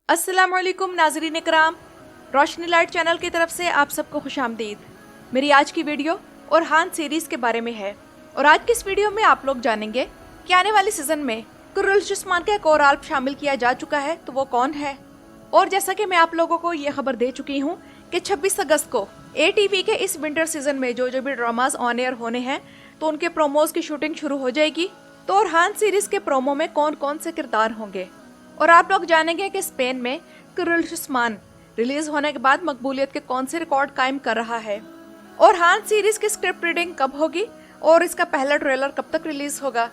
अस्सलामुअलैकुम नाज़रीन इकराम, रोशनी light channel की तरफ से आप सबको खुशामदीद। मेरी आज की वीडियो ओरहान सीरीज़ के बारे में है और आज की इस वीडियो में आप लोग जानेंगे कि आने वाले सीज़न में कुर्रुल उस्मान का एक और आल्ब शामिल किया जा चुका है, तो वो कौन है। और जैसा कि मैं आप लोगों को ये खबर दे चुकी हूँ कि 26 अगस्त को ATV के इस विंटर सीजन में जो भी ड्रामाज ऑन एयर होने हैं तो उनके प्रोमोज की शूटिंग शुरू हो जाएगी। तो ओरहान सीरीज़ के प्रोमो में कौन कौन से किरदार होंगे और आप लोग जानेंगे कि स्पेन में कुर्रुल उस्मान रिलीज होने के बाद मकबूलियत के कौन से रिकॉर्ड कायम कर रहा है, ओरहान सीरीज की स्क्रिप्ट रीडिंग कब होगी और इसका पहला ट्रेलर कब तक रिलीज होगा।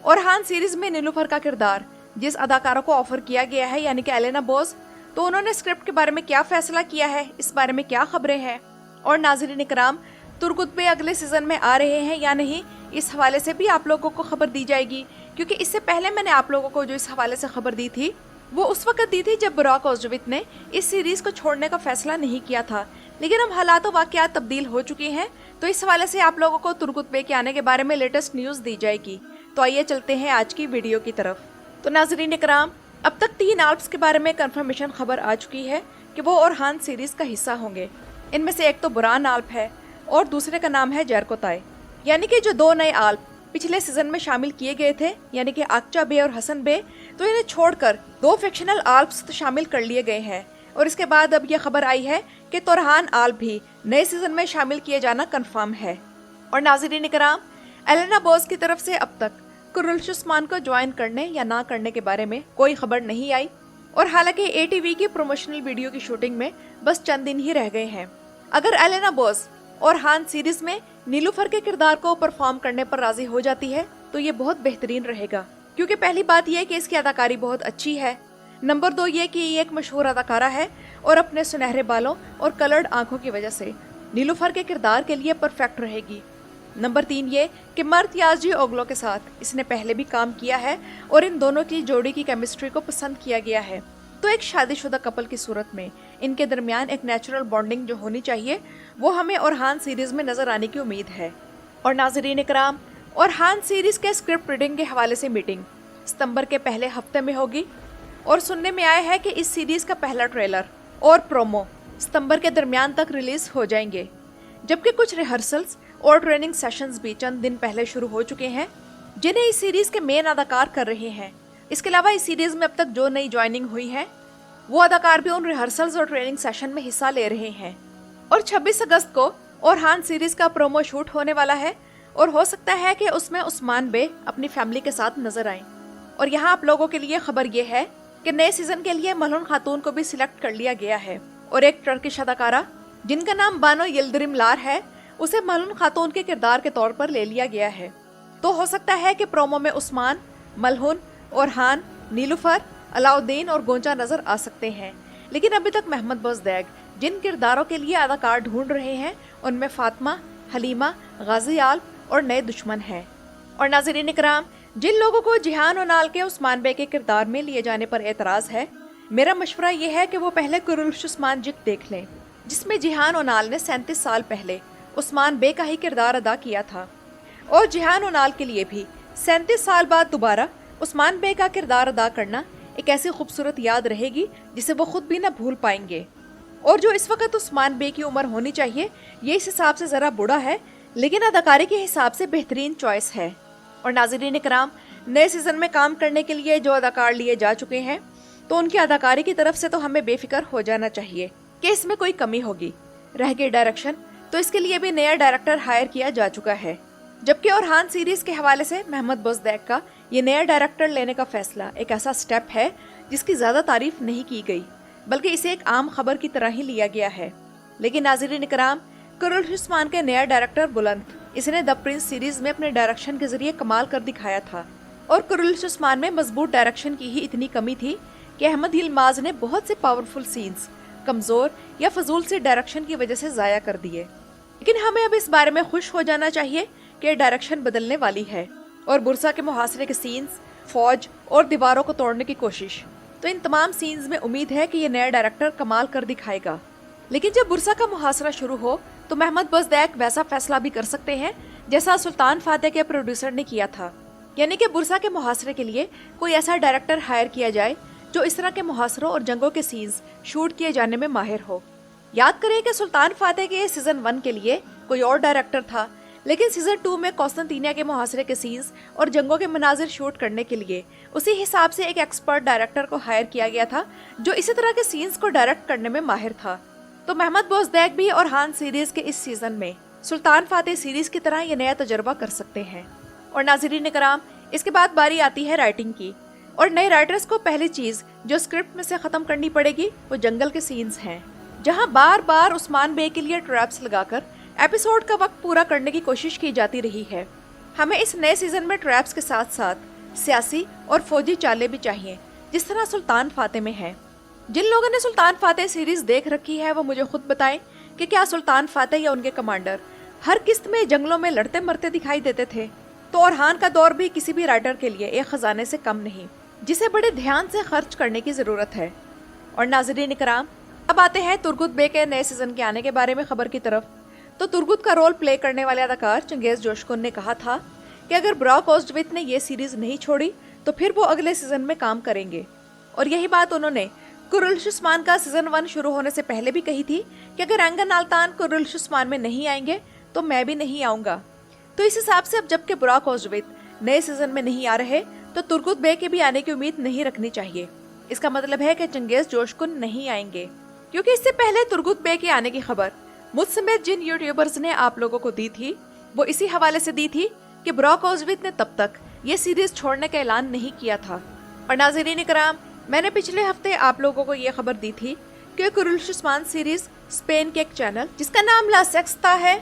ओरहान सीरीज में नीलूफर का किरदार जिस अदाकारों को ऑफर किया गया है यानी कि एलेना बोस, तो उन्होंने स्क्रिप्ट के बारे में क्या फैसला किया है, इस बारे में क्या खबरें हैं। और नाज़रीन इकराम, तुर्कुत अगले सीजन में आ रहे हैं या नहीं, इस हवाले से भी आप लोगों को खबर दी जाएगी, क्योंकि इससे पहले मैंने आप लोगों को जो इस हवाले से खबर दी थी वो उस वक्त दी थी जब बुराक ओज़ुवित ने इस सीरीज को छोड़ने का फैसला नहीं किया था। लेकिन अब हालात व वाक़यात तब्दील हो चुके हैं, तो इस हवाले से आप लोगों को तुर्कुत के आने के बारे में लेटेस्ट न्यूज़ दी जाएगी। तो आइए चलते हैं आज की वीडियो की तरफ। तो नाज़रीन इकराम, अब तक 3 आल्ब्स के बारे में कंफर्मेशन खबर आ चुकी है कि वो ओरहान सीरीज का हिस्सा होंगे। इनमें से एक तो बुरान आल्ब है और दूसरे का नाम है जरकोताय, यानी कि जो 2 नए आल्ब पिछले सीजन में शामिल किए गए थे यानी कि आक्चा बे और हसन बे, तो इन्हें छोड़कर 2 फिक्शनल आल्ब्स तो शामिल कर लिए गए हैं। और इसके बाद अब यह खबर आई है कि तोरहान आल्ब भी नए सीजन में शामिल किए जाना कंफर्म है। और नाज़रीन इकराम, एलेना बोस की तरफ से अब तक कुर्रुल उस्मान को ज्वाइन करने या ना करने के बारे में कोई खबर नहीं आई। और हालांकि ATV की प्रमोशनल वीडियो की शूटिंग में बस चंद दिन ही रह गए हैं। अगर एलेना बोस ओरहान सीरीज में नीलूफर के किरदार को परफॉर्म करने पर राजी हो जाती है तो ये बहुत बेहतरीन रहेगा, क्योंकि पहली बात यह कि इसकी अदाकारी बहुत अच्छी है। नंबर 2 ये कि ये एक मशहूर अदाकारा है और अपने सुनहरे बालों और कलर्ड आंखों की वजह से नीलूफर के किरदार के लिए परफेक्ट रहेगी। नंबर 3 ये कि मर्द याज़ी ओगलो के साथ इसने पहले भी काम किया है और इन दोनों की जोड़ी की केमिस्ट्री को पसंद किया गया है। तो एक शादीशुदा कपल की सूरत में इनके दरमियान एक नेचुरल बॉन्डिंग जो होनी चाहिए वो हमें ओरहान सीरीज में नजर आने की उम्मीद है। और नाज़रीन इकराम, ओरहान सीरीज के स्क्रिप्ट रीडिंग के हवाले से मीटिंग सितंबर के पहले हफ्ते में होगी और सुनने में आया है कि इस सीरीज का पहला ट्रेलर और प्रोमो सितंबर के दरमियान तक रिलीज हो जाएंगे, जबकि कुछ रिहर्सल्स और ट्रेनिंग सेशंस भी चंद दिन पहले शुरू हो चुके हैं, जिन्हें इस सीरीज के मेन अदाकार कर रहे हैं। इसके अलावा इस सीरीज में अब तक जो नई ज्वाइनिंग हुई है वो अदाकार भी उन रिहर्सल्स और ट्रेनिंग सेशन में हिस्सा ले रहे हैं। और 26 अगस्त को ओरहान सीरीज का प्रोमो शूट होने वाला है और हो सकता है कि उसमें उस्मान बे अपनी फैमिली के साथ नजर आएं। और यहाँ आप लोगों के लिए खबर ये है कि नए सीजन के लिए मलहून खातून को भी सिलेक्ट कर लिया गया है और एक टर्किश अदाकारा जिनका नाम बानो यिल्दिरिम लार है, उसे मलहून खातून के किरदार के तौर पर ले लिया गया है। तो हो सकता है कि प्रोमो में उस्मान, मलहून, ओरहान, नीलूफर, अलाउद्दीन और गोंचा नजर आ सकते हैं। लेकिन अभी तक महमद बोजदैक जिन किरदारों के लिए अदाकार ढूंढ रहे हैं उनमें फातिमा, हलीमा, गाजी आल्ब और नए दुश्मन हैं। और नाज़रीन इकराम, जिन लोगों को जिहान ओनाल के उस्मान बे के किरदार में लिए जाने पर एतराज़ है, मेरा मशवरा ये है कि वो पहले कुर्रुल उस्मान जिक देख लें, जिसमें जिहान ओनाल ने 37 साल पहले उस्मान बे का ही किरदार अदा किया था। और जिहान ओनाल के लिए भी 37 साल बाद दोबारा उस्मान बे का किरदार अदा करना एक ऐसी खूबसूरत याद रहेगी जिसे वो खुद भी न भूल पाएंगे। और जो इस वक्त उस्मान बे की उम्र होनी चाहिए ये इस हिसाब से ज़रा बूढ़ा है, लेकिन अदाकारी के हिसाब से बेहतरीन चॉइस है। और नाज़रीन इकराम, नए सीजन में काम करने के लिए जो अदाकार लिए जा चुके हैं तो उनकी अदाकारी की तरफ से तो हमें बेफिक्र हो जाना चाहिए कि इसमें कोई कमी होगी। रह गई डायरेक्शन, तो इसके लिए भी नया डायरेक्टर हायर किया जा चुका है, जबकि ओरहान सीरीज के हवाले से महमद बोजदैक का ये नया डायरेक्टर लेने का फैसला एक ऐसा स्टेप है जिसकी ज़्यादा तारीफ नहीं की गई, बल्कि इसे एक आम खबर की तरह ही लिया गया है। लेकिन नाज़रीन इकराम, कुर्रुल उस्मान के नया डायरेक्टर बुलंद, इसने द प्रिंस सीरीज में अपने डायरेक्शन के जरिए कमाल कर दिखाया था। और कुर्रुल उस्मान में मजबूत डायरेक्शन की ही इतनी कमी थी कि अहमद यिल्माज ने बहुत से पावरफुल सीन्स कमज़ोर या फजूल से डायरेक्शन की वजह से ज़ाया कर दिए। लेकिन हमें अब इस बारे में खुश हो जाना चाहिए कि डायरेक्शन बदलने वाली है और बुरसा के मुहासरे के सीन्स, फौज और दीवारों को तोड़ने की कोशिश, तो इन तमाम सीन्स में उम्मीद है कि ये नया डायरेक्टर कमाल कर दिखाएगा। लेकिन जब बुरसा का मुहासरा शुरू हो तो महमद बोजदैक वैसा फैसला भी कर सकते हैं जैसा सुल्तान फातेह के प्रोड्यूसर ने किया था, यानी कि बुरसा के मुहासरे के लिए कोई ऐसा डायरेक्टर हायर किया जाए जो इस तरह के मुहासरों और जंगों के सीन्स शूट किए जाने में माहिर हो। याद करें कि सुल्तान फातेह के सीजन 1 के लिए कोई और डायरेक्टर था, लेकिन सीजन 2 में कौस्तंतीनिया के मुहासरे के सीन्स और जंगों के मनाजिर शूट करने के लिए उसी हिसाब से एक एक्सपर्ट डायरेक्टर को हायर किया गया था जो इसी तरह के सीन्स को डायरेक्ट करने में माहिर था। तो महमद बोज़दैक भी और हान सीरीज के इस सीजन में सुल्तान फातेह सीरीज की तरह ये नया तजर्बा कर सकते हैं। और नाज़रीन कराम, इसके बाद बारी आती है राइटिंग की, और नए राइटर्स को पहली चीज जो स्क्रिप्ट में से खत्म करनी पड़ेगी वो जंगल के सीन्स हैं, जहां बार बार उस्मान बे के लिए ट्रैप्स लगाकर एपिसोड का वक्त पूरा करने की कोशिश की जाती रही है। हमें इस नए सीजन में ट्रैप्स के साथ साथ सियासी और फौजी चालें भी चाहिए, जिस तरह सुल्तान फातेह में है। जिन लोगों ने सुल्तान फातेह सीरीज देख रखी है वो मुझे खुद बताएं कि क्या सुल्तान फातेह या उनके कमांडर हर किस्त में जंगलों में लड़ते मरते दिखाई देते थे? तो ओरहान का दौर भी किसी भी राइटर के लिए एक खजाने से कम नहीं, जिसे बड़े ध्यान से खर्च करने की जरूरत है। और नाज़रीन इकराम, अब आते हैं तुर्गुत बे के नए सीजन के आने के बारे में खबर की तरफ। तो तुर्गुत का रोल प्ले करने वाले अदाकार चंगेज जोशकुन ने कहा था कि अगर ब्रॉक ओज़्डविथ ने ये सीरीज नहीं छोड़ी तो फिर वो अगले सीजन में काम करेंगे। और यही बात उन्होंने कुरुल्श-उस्मान का सीजन 1 शुरू होने से पहले भी कही थी कि अगर एंगन अल्तान कुरुल्श-उस्मान में नहीं आएंगे तो मैं भी नहीं आऊंगा। तो इस हिसाब से अब जबकि ब्रॉक ओज़्डविथ नए सीजन में नहीं आ रहे तो तुर्गुत बे के भी आने की उम्मीद नहीं रखनी चाहिए। इसका मतलब है कि चंगेज जोशकुन नहीं आएंगे, क्योंकि इससे पहले तुर्गुत बे के आने की खबर मुझ समेत जिन यूट्यूबर्स ने आप लोगों को दी थी वो इसी हवाले से दी थी कि ब्रॉक ओज़्डविथ ने तब तक ये सीरीज छोड़ने का ऐलान नहीं किया था। और नाज़रीन इकराम, मैंने पिछले हफ्ते आप लोगों को ये खबर दी थी कि कुरुल्श-उस्मान सीरीज स्पेन के एक चैनल जिसका नाम ला सेक्स्ता है,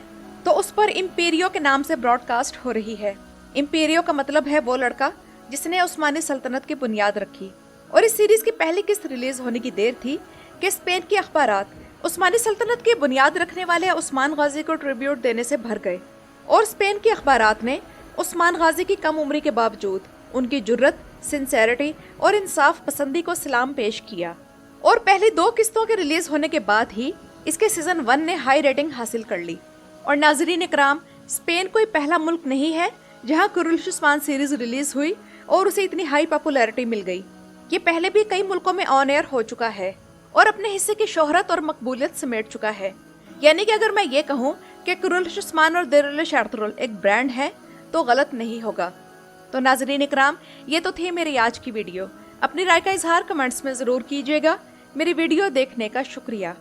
तो उस पर इम्पीरियो के नाम से ब्रॉडकास्ट हो रही है। इम्पीरियो का मतलब है वो लड़का जिसने उस्मानी सल्तनत की बुनियाद रखी। और इस सीरीज की पहली किस्त रिलीज होने की देर थी कि स्पेन के अखबारात उस्मानी सल्तनत की बुनियाद रखने वाले उस्मान गाजी को ट्रिब्यूट देने से भर गए। और स्पेन के अखबारात ने उस्मान गाजी की कम उम्र के बावजूद उनकी जुर्रत, सिंसेरिटी और इंसाफ पसंदी को सलाम पेश किया। और पहली 2 किस्तों के रिलीज होने के बाद ही इसके सीजन 1 ने हाई रेटिंग हासिल कर ली। और नाज़रीन इकराम, स्पेन कोई पहला मुल्क नहीं है जहां कुरुल्श-उस्मान सीरीज रिलीज हुई और उसे इतनी हाई पॉपुलैरिटी मिल गई। ये पहले भी कई मुल्कों में ऑन एयर हो चुका है और अपने हिस्से की शोहरत और मकबूलियत समेट चुका है। यानी कि अगर मैं ये कहूँ कि कुरुल्श-उस्मान और देरुल-एर्तुगरुल एक ब्रांड है तो गलत नहीं होगा। तो नाज़रीन इकराम, ये तो थी मेरी आज की वीडियो। अपनी राय का इजहार कमेंट्स में ज़रूर कीजिएगा। मेरी वीडियो देखने का शुक्रिया।